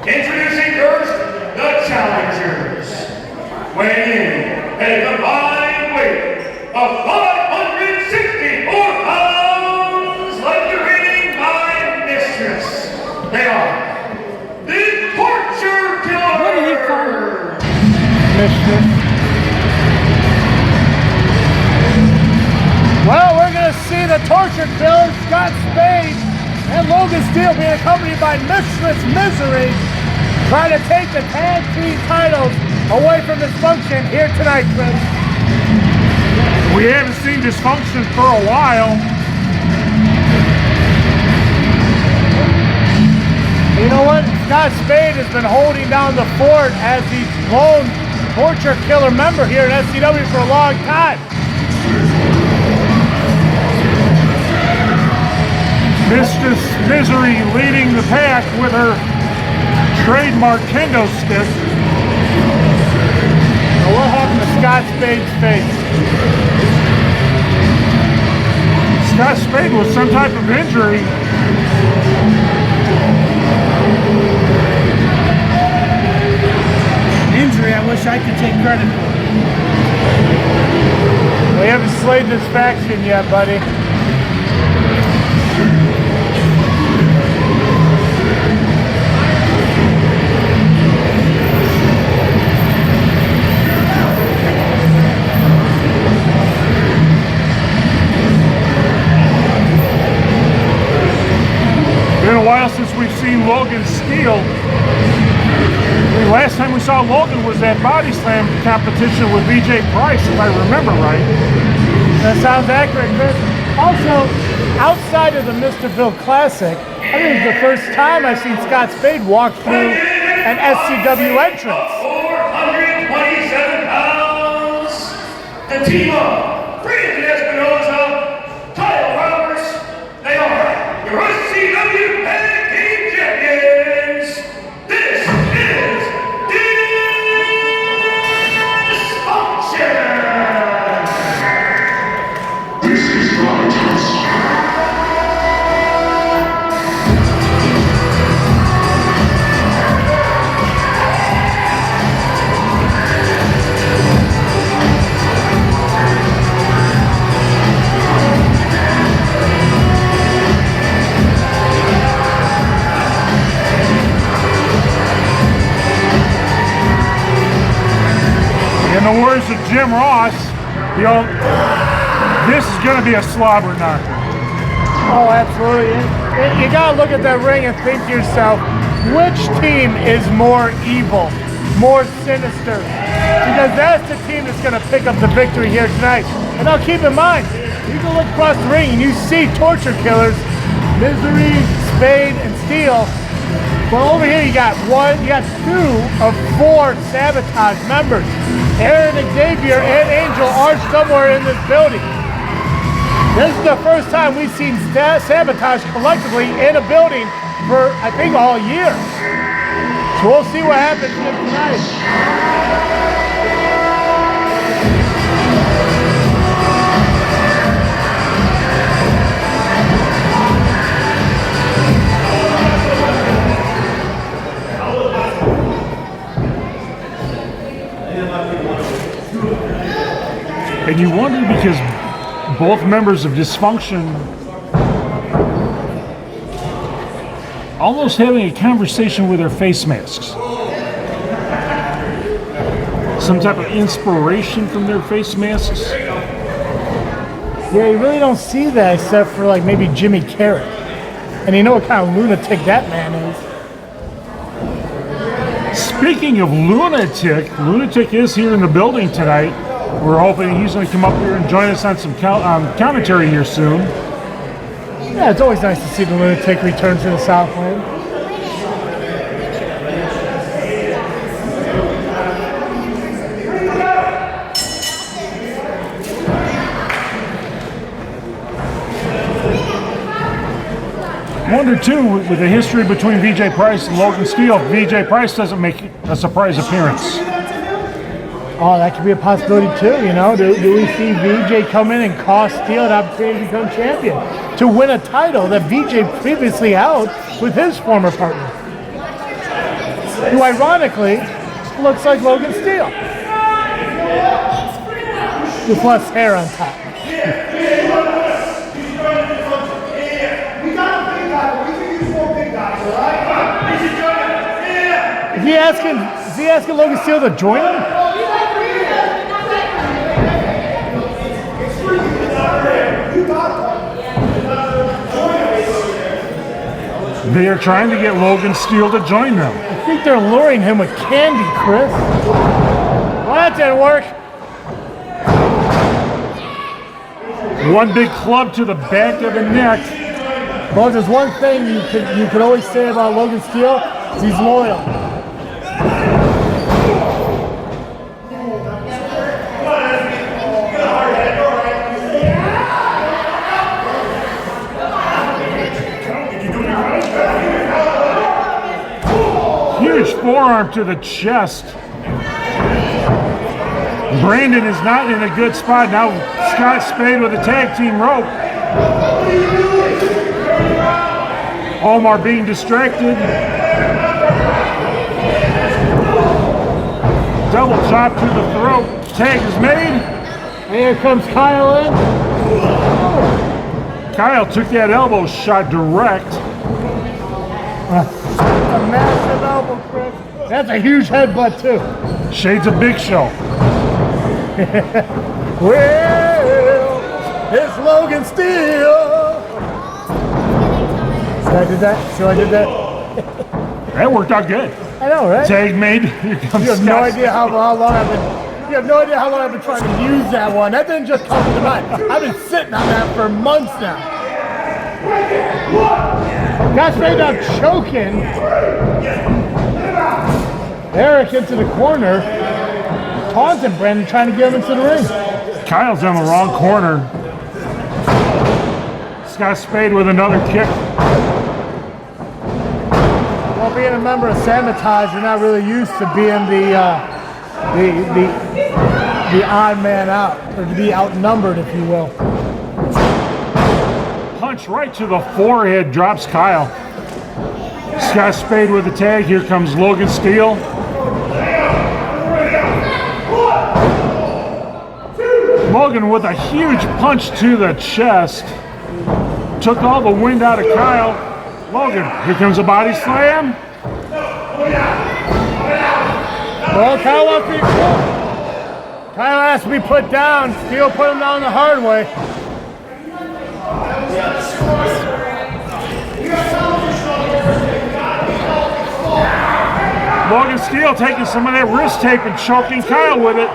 Introducing first, the challengers. Weighing in at a combined weight of 564 pounds, like you're reading my mistress. They are the Torture Killers. What did he call her? Mistress. Well, we're going to see the Torture Killers, Scott Spade and Logan Steele, being accompanied by Mistress Misery, trying to take the tag team titles away from Dysfunction here tonight, Chris. We haven't seen Dysfunction for a while. You know what? Scott Spade has been holding down the fort as the lone Torture Killer member here at SCW for a long time. Mistress Misery leading the pack with her trademark kendo stick. Now what happened to Scott Spade's face? Scott Spade with some type of injury. Injury I wish I could take credit for. We haven't slayed this faction yet, buddy. Been a while since we've seen Logan Steele. The last time we saw Logan was that body slam competition with VJ Price, if I remember right. That sounds accurate, Chris. Also, outside of the Mrville Classic, I think it's the first time I've seen Scott Spade walk through an SCW entrance. 427 pounds. The team of Brandon Espinosa, Kyle Roberts. They are your SCW Tag Team Champions. This is Dysfunction. This is not a test. In the words of Jim Ross, this is going to be a slobber knocker. Oh, absolutely. You gotta look at that ring and think to yourself, which team is more evil, more sinister? Because that's the team that's gonna pick up the victory here tonight. And now keep in mind, you can look across the ring and you see Torture Killers, Misery, Spade, and Steele. Well, over here you got two of four Sabotage members. Aaron, Xavier, and Angel are somewhere in this building. This is the first time we've seen Sabotage collectively in a building for, I think, all year. So we'll see what happens here tonight. And you wonder, because both members of Dysfunction almost having a conversation with their face masks. Some type of inspiration from their face masks. Yeah, you really don't see that except for like maybe Jimmy Carrot. And you know what kind of lunatic that man is. Speaking of Lunatic is here in the building tonight. We're hoping he's going to come up here and join us on some commentary here soon. Yeah, it's always nice to see the Lunatic return to the Southland. I wonder too, with the history between VJ Price and Logan Steele, VJ Price doesn't make a surprise appearance. Oh, that could be a possibility too, you know. Do we see VJ come in and cost Steele an opportunity to become champion, to win a title that VJ previously held with his former partner? who ironically looks like Logan Steele. With less hair on top. Is he asking Logan Steele to join him? They are trying to get Logan Steele to join them. I think they're luring him with candy, Chris. Well, that didn't work. One big club to the back of the neck. Well, there's one thing you could always say about Logan Steele, is he's loyal. Huge forearm to the chest. Brandon is not in a good spot. Now Scott Spade with a tag team rope. Omar being distracted. Double chop to the throat. Tag is made. And here comes Kyle in. Kyle took that elbow shot direct. A massive elbow, Chris. That's a huge headbutt, too. Shades of Big Show. Well, it's Logan Steele. See how I did that? See how I did that? That worked out good. I know, right? Tag made. Here comes You have no Scott idea how long I've been. You have no idea how long I've been trying to use that one. That didn't just come to mind. I've been sitting on that for months now. Got straight up choking Eric into the corner, taunting Brandon, trying to get him into the ring. Kyle's in the wrong corner. Scott Spade with another kick. Well, being a member of Sabotage, you're not really used to being the odd man out, or to be outnumbered, if you will. Punch right to the forehead, drops Kyle. Scott Spade with the tag. Here comes Logan Steele. Logan with a huge punch to the chest. Took all the wind out of Kyle. Logan, here comes a body slam. Well, Kyle has to be put down. Steele put him down the hard way. Logan Steele taking some of that wrist tape and choking Kyle with it.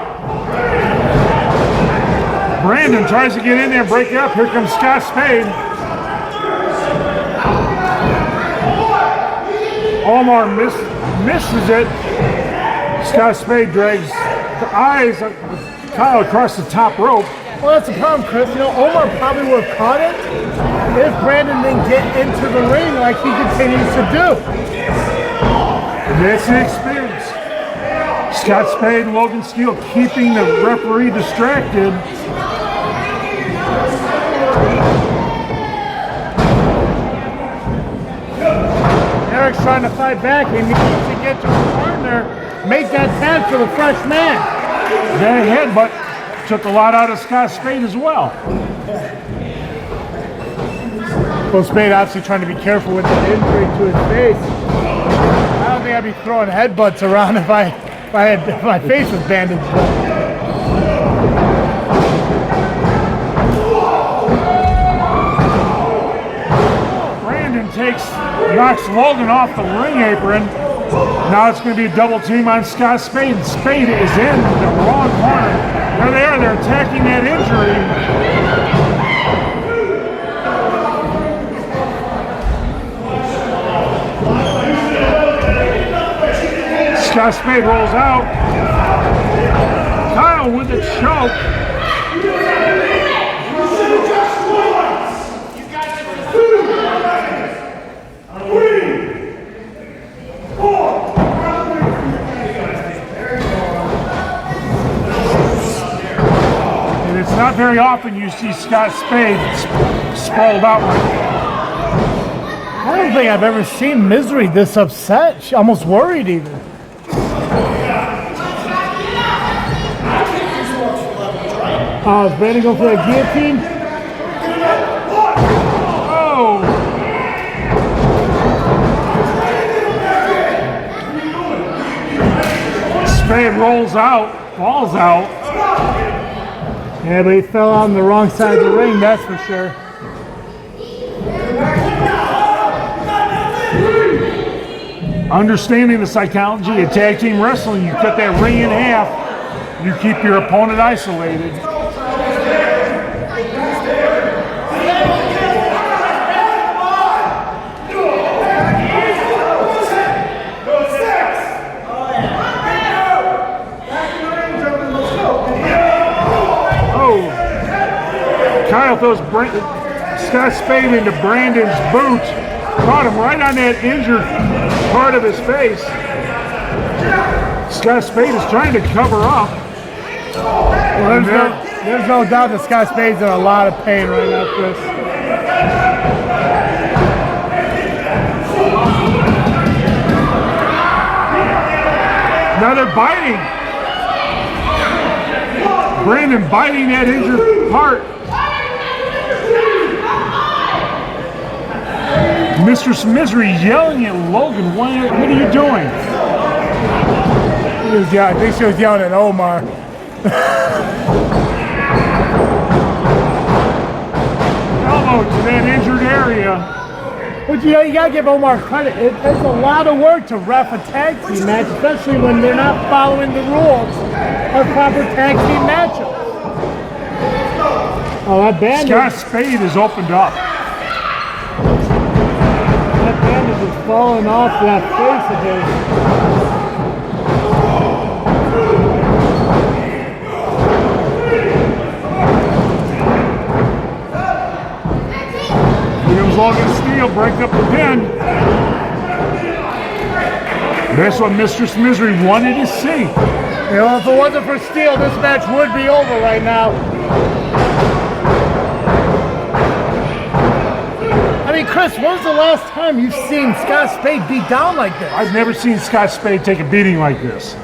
Brandon tries to get in there and break it up. Here comes Scott Spade. Omar misses it. Scott Spade drags the eyes of Kyle across the top rope. Well, that's the problem, Chris. You know, Omar probably would have caught it if Brandon didn't get into the ring like he continues to do. That's the experience. Scott Spade and Logan Steele keeping the referee distracted. Eric's trying to fight back. He needs to get to his partner, make that tag for the fresh man. That headbutt took a lot out of Scott Spade as well. Well, Spade obviously trying to be careful with the injury to his face. I don't think I'd be throwing headbutts around if my face was bandaged up. Brandon knocks Logan off the ring apron. Now it's going to be a double team on Scott Spade. Spade is in the wrong corner. There they are. They're attacking that injury. Scott Spade rolls out. Kyle with the choke. And it's not very often you see Scott Spade sprawled out like that. I don't think I've ever seen Misery this upset. She almost worried even. Is Brandon going for a guillotine? Oh! Spade rolls out, falls out. Yeah, but he fell on the wrong side of the ring, that's for sure. Understanding the psychology of tag team wrestling, you cut that ring in half, you keep your opponent isolated. Kyle throws Scott Spade into Brandon's boot. Caught him right on that injured part of his face. Scott Spade is trying to cover up. Well, there's no doubt that Scott Spade's in a lot of pain right now, Chris. Now they're biting. Brandon biting that injured part. Mistress Misery yelling at Logan, what are you doing? I think she was yelling at Omar. Elbow to that injured area. But you know, you gotta give Omar credit. It's a lot of work to ref a tag team match, especially when they're not following the rules of proper tag team matchups. Oh, that bandage. Scott Spade is opened up. That bandage is falling off that face of his. Here comes Logan Steele, break up the pin. That's what Mistress Misery wanted to see. You know, if it wasn't for Steele, this match would be over right now. I mean, Chris, when was the last time you've seen Scott Spade beat down like this? I've never seen Scott Spade take a beating like this.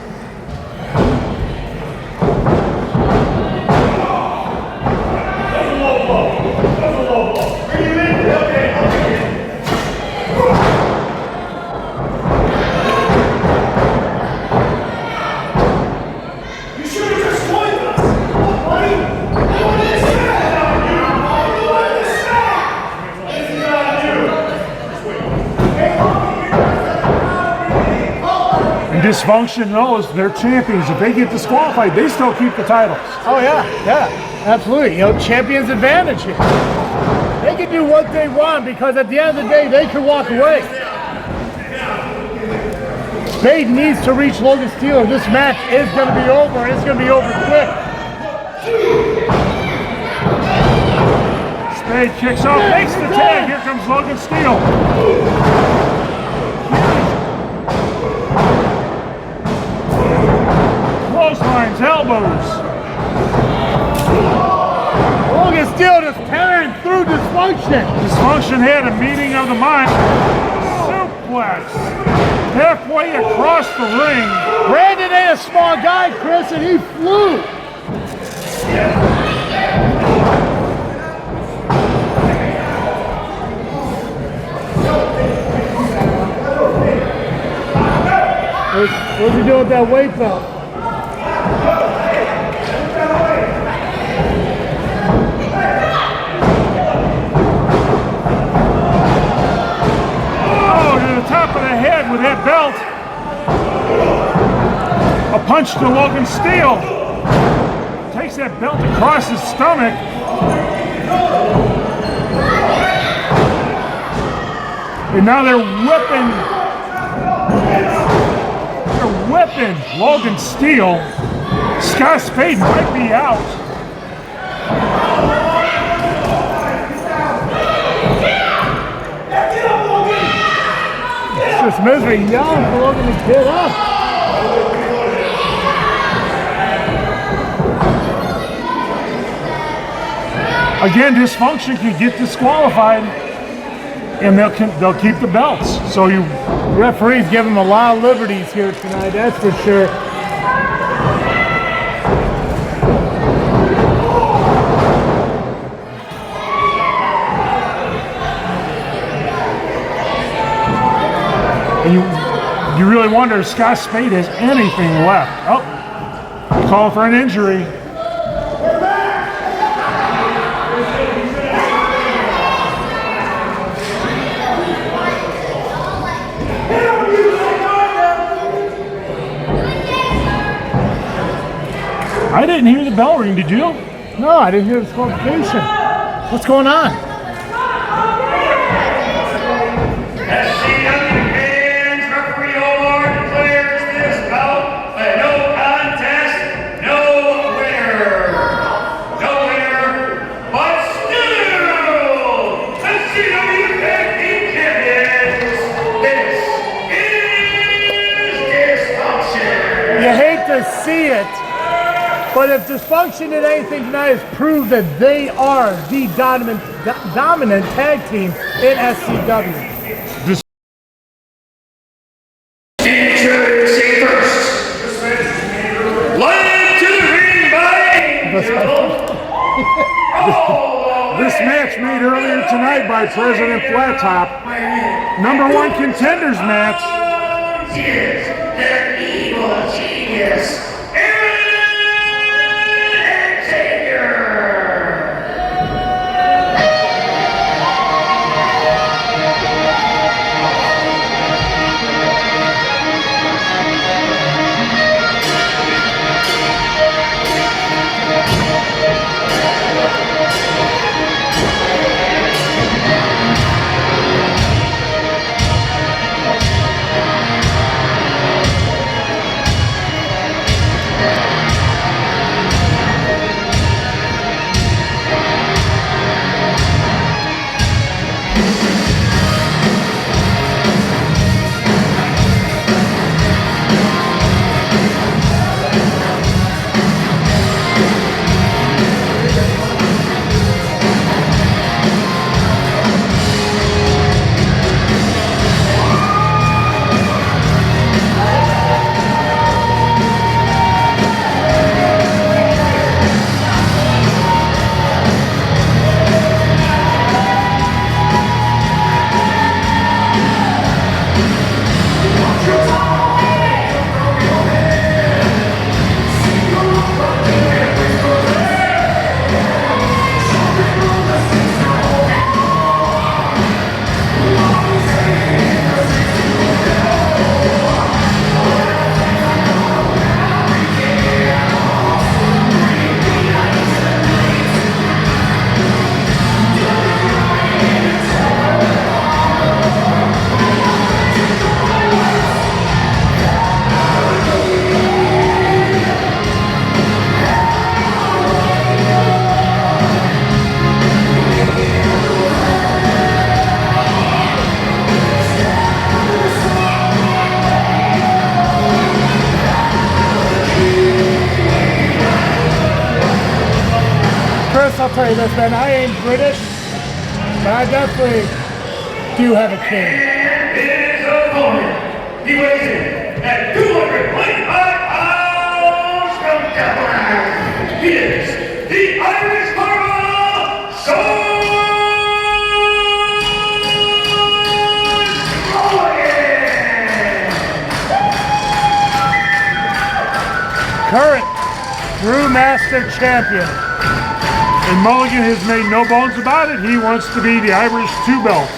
Dysfunction knows they're champions. If they get disqualified, they still keep the titles. Oh yeah, absolutely. You know, champion's advantage here. They can do what they want because at the end of the day, they can walk away. Spade needs to reach Logan Steele, or this match is going to be over, and it's going to be over quick. Spade kicks off, makes the tag. Here comes Logan Steele. Clotheslines, elbows. Logan Steele just tearing through Dysfunction. Dysfunction had a meeting of the mind. Suplex. Halfway across the ring. Brandon ain't a small guy, Chris, and he flew. What's he doing with that weight belt? Oh, to the top of the head with that belt. A punch to Logan Steele. Takes that belt across his stomach. And now they're whipping Logan Steele. Scott Spade might be out. It's just Misery yelling for Logan to get up. Again, Dysfunction can get disqualified and they'll keep the belts. So you. Referees give them a lot of liberties here tonight, that's for sure. And you really wonder if Scott Spade has anything left. Oh, call for an injury. I didn't hear the bell ring, did you? No, I didn't hear the disqualification. What's going on? SCW fans, referee Omar declares this bout a no contest, no winner. No winner, but still, SCW Tag Team Champions. This is Dysfunction. You hate to see it, but if Dysfunction did anything tonight, is prove that they are the dominant tag team in SCW. Introducing first, led to the ring by Angel. This match made earlier tonight by President Flattop. #1 contenders match. Is the evil genius, Xavier. I'll tell you this, man, I ain't British, but I definitely do have a king. And his opponent, he weighs in at 225 pounds from Dublin. He is the Irish Marvel, Mulligan. Current Brewmaster Champion. And Mulligan has made no bones about it. He wants to be the Irish 2-belt.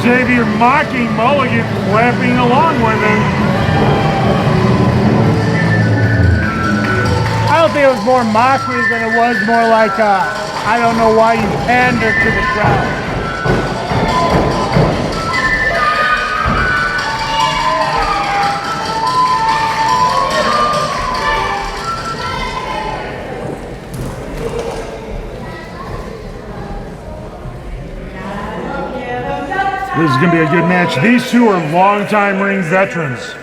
Xavier mocking Mulligan, clapping along with him. I don't think it was more mockery than it was more like, I don't know why you pander to the crowd. This is going to be a good match. These two are longtime ring veterans.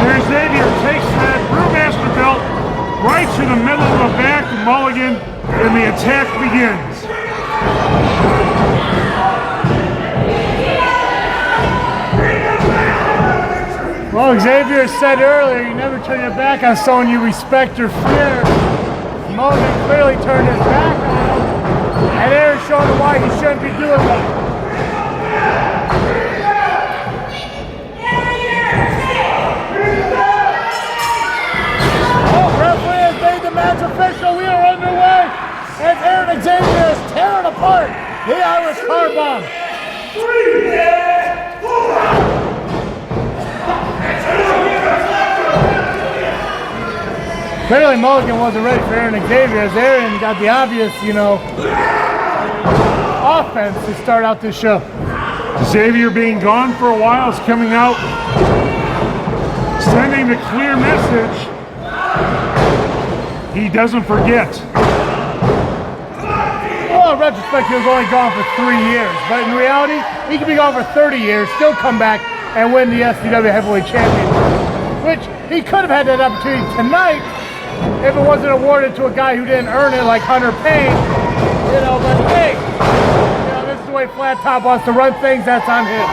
There Xavier takes that Brewmaster belt right to the middle of the back of Mulligan. And the attack begins. Well, Xavier said earlier, you never turn your back on someone you respect or fear. Mulligan clearly turned his back on him, and Aaron showed him why he shouldn't be doing that. Oh, referee has made the match official. We are underway. As Aaron and Xavier is tearing apart the Irish car bomb. Clearly Mulligan wasn't ready for Aaron and Xavier, as Aaron got the obvious, offense to start out this show. Xavier being gone for a while is coming out, sending the clear message. He doesn't forget. Well, in retrospect, he was only gone for 3 years, but in reality, he could be gone for 30 years, still come back and win the SCW Heavyweight Championship, which he could have had that opportunity tonight if it wasn't awarded to a guy who didn't earn it like Hunter Payne, but hey, this is the way Flat Top wants to run things, that's on him.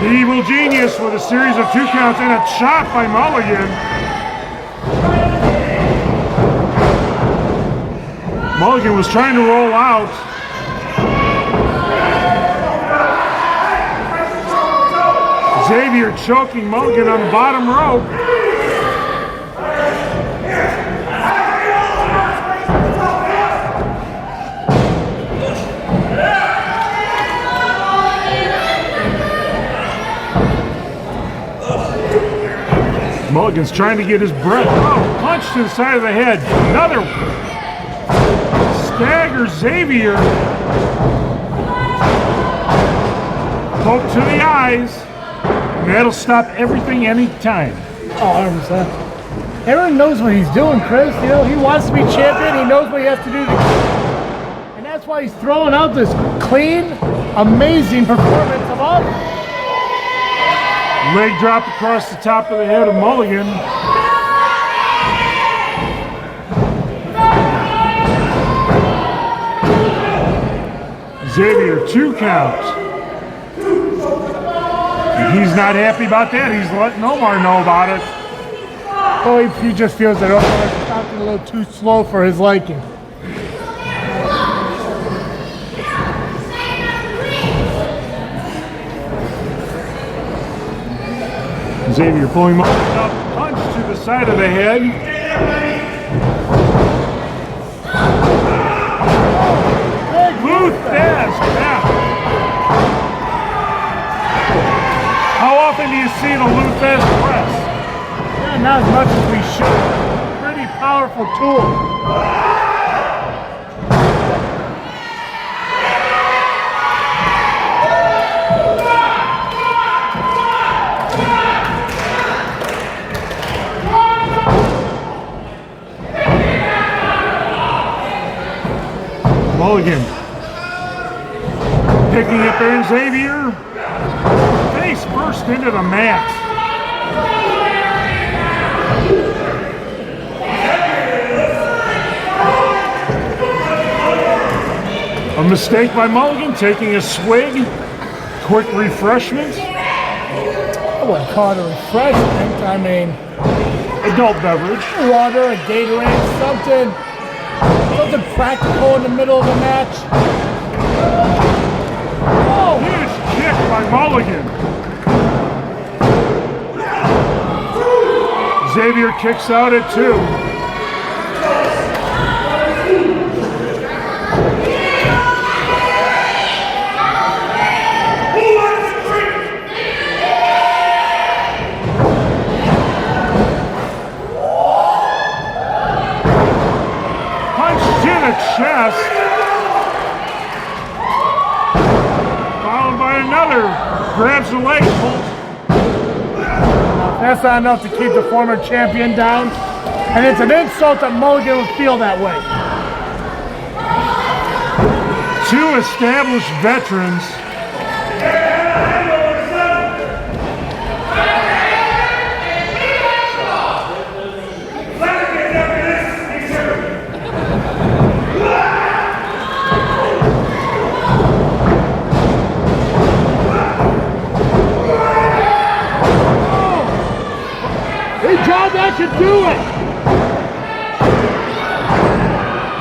The Evil Genius with a series of 2 counts and a chop by Mulligan. Mulligan was trying to roll out. Xavier choking Mulligan on the bottom rope. Mulligan's trying to get his breath. Oh, punch to the side of the head. Another stagger Xavier. Poke to the eyes. And that'll stop everything anytime. Oh, 100%. Aaron knows what he's doing, Chris. He wants to be champion. He knows what he has to do. And that's why he's throwing out this clean, amazing performance of all. Leg drop across the top of the head of Mulligan. Xavier, 2 counts. He's not happy about that. He's letting Omar know about it. Oh, he just feels that Omar is stopping a little too slow for his liking. Xavier pulling Mulligan up, punch to the side of the head. Luthez, yeah. How often do you see the Luthez press? Yeah, not as much as we should. Pretty powerful tool. Mulligan picking up Aaron Xavier. Face first into the mat. A mistake by Mulligan, taking a swig. Quick refreshment. I wouldn't call it a refreshment. I mean, Adult beverage. water, a Gatorade, something practical in the middle of the match. Oh, huge kick by Mulligan. Xavier kicks out at 2. Chest, followed by another, grabs the leg, pulls. That's not enough to keep the former champion down, and it's an insult that Mulligan would feel that way. 2 established veterans. That should do it.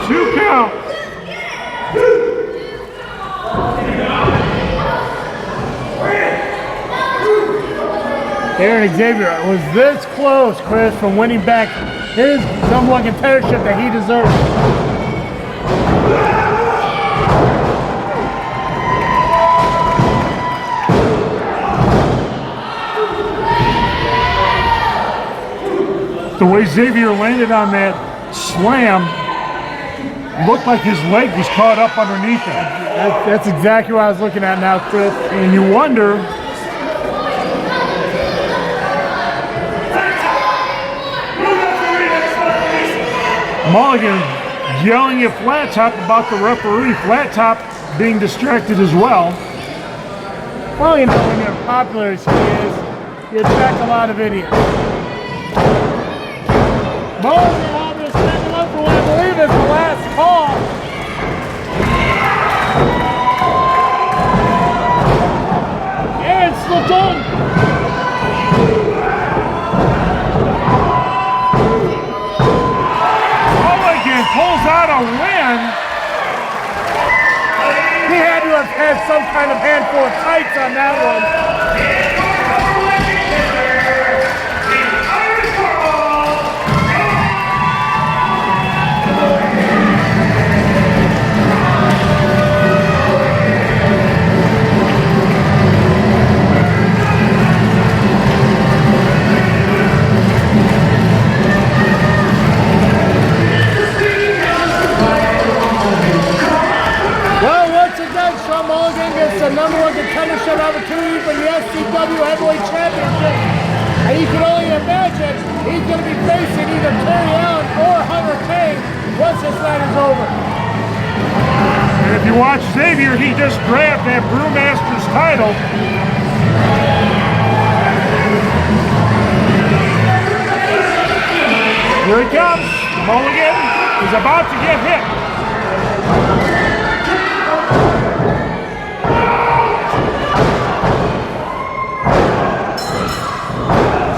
2 count. Aaron Xavier was this close, Chris, from winning back his #1 contendership that he deserves. The way Xavier landed on that slam looked like his leg was caught up underneath him. That's exactly what I was looking at now, Chris. And you wonder, Mulligan yelling at Flat Top about the referee. Flat Top being distracted as well. Well, you know, when you're popular as he is, you attract a lot of idiots. Mulligan having to stand up for what I believe is the last call. And slipped on. Mulligan pulls out a win. He had to have had some kind of handful of tights on that one. Mulligan gets the #1 contendership opportunity for the SCW Heavyweight Championship. And you can only imagine he's going to be facing either Terry Allen or Hunter Kane once this night is over. And if you watch Xavier, he just grabbed that Brewmaster's title. Here he comes. Mulligan is about to get hit.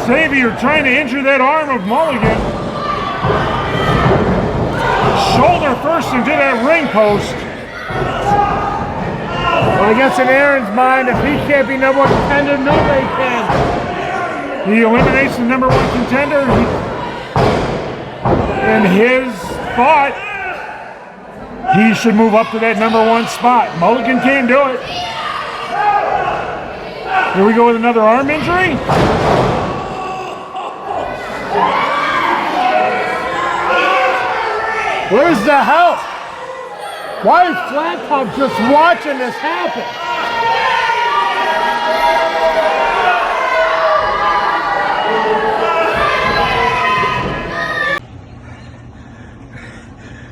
Xavier trying to injure that arm of Mulligan. Shoulder first into that ring post. Well, I guess in Aaron's mind, if he can't be #1 contender, nobody can. He eliminates the #1 contender. In his thought, he should move up to that #1 spot. Mulligan can't do it. Here we go with another arm injury. Where's the help? Why is Flat Top just watching this happen?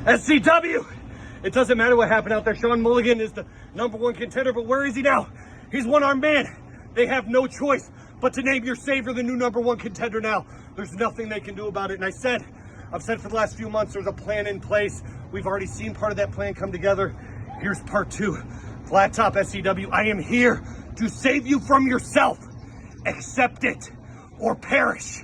SCW! It doesn't matter what happened out there. Sean Mulligan is the #1 contender, but where is he now? He's one-armed man. They have no choice but to name your savior the new #1 contender now. There's nothing they can do about it. And I've said for the last few months, there's a plan in place. We've already seen part of that plan come together. Here's part 2. Flat Top SCW, I am here to save you from yourself. Accept it or perish.